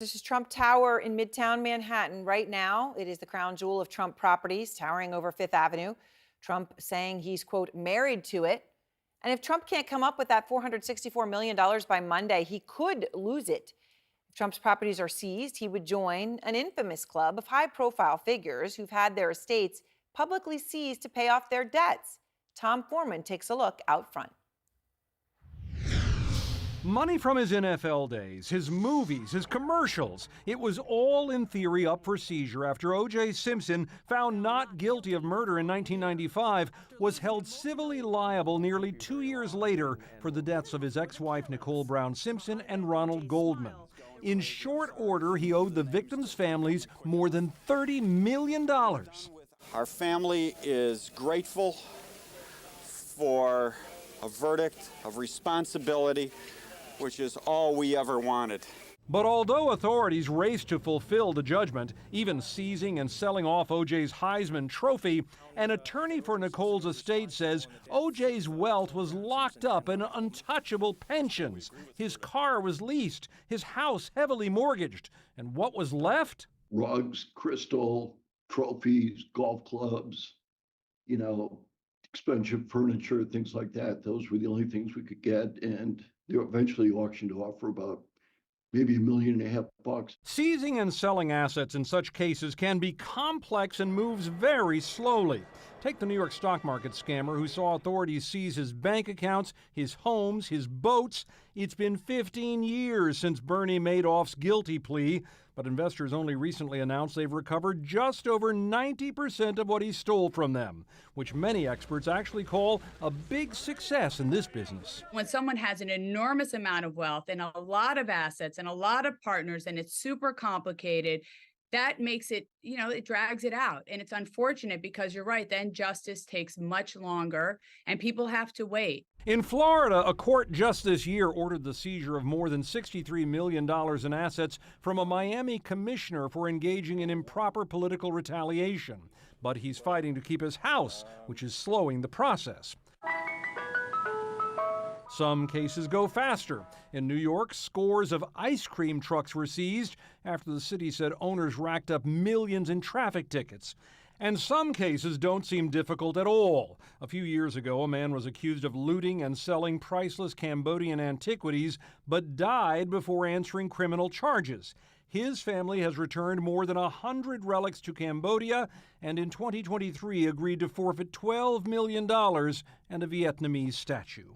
This is Trump Tower in Midtown Manhattan. Right now, it is the crown jewel of Trump properties, towering over Fifth Avenue. Trump saying he's, quote, married to it. And if Trump can't come up with that $464 million by Monday, he could lose it. If Trump's properties are seized, he would join an infamous club of high profile figures who've had their estates publicly seized to pay off their debts. Tom Foreman takes a look out front. Money from his NFL days, his movies, his commercials. It was all in theory up for seizure after O.J. Simpson, found not guilty of murder in 1995, was held civilly liable nearly 2 years later for the deaths of his ex-wife Nicole Brown Simpson and Ronald Goldman. In short order, he owed the victims' families more than $30 million. Our family is grateful for a verdict of responsibility, which is all we ever wanted. But although authorities raced to fulfill the judgment, even seizing and selling off O.J.'s Heisman Trophy, an attorney for Nicole's estate says O.J.'s wealth was locked up in untouchable pensions. His car was leased, his house heavily mortgaged. And what was left? Rugs, crystal, trophies, golf clubs, expensive furniture, things like that. Those were the only things we could get, and they were eventually auctioned off for about maybe $1.5 million. Seizing and selling assets in such cases can be complex and moves very slowly. Take the New York stock market scammer who saw authorities seize his bank accounts, his homes, his boats. It's been 15 years since Bernie Madoff's guilty plea, but investors only recently announced they've recovered just over 90% of what he stole from them, which many experts actually call a big success in this business. When someone has an enormous amount of wealth and a lot of assets and a lot of partners and it's super complicated, that makes it, it drags it out. And it's unfortunate because you're right, then justice takes much longer and people have to wait. In Florida, a court just this year ordered the seizure of more than $63 million in assets from a Miami commissioner for engaging in improper political retaliation. But he's fighting to keep his house, which is slowing the process. Some cases go faster. In New York, scores of ice cream trucks were seized after the city said owners racked up millions in traffic tickets. And some cases don't seem difficult at all. A few years ago, a man was accused of looting and selling priceless Cambodian antiquities, but died before answering criminal charges. His family has returned more than 100 relics to Cambodia, and in 2023 agreed to forfeit $12 million and a Vietnamese statue.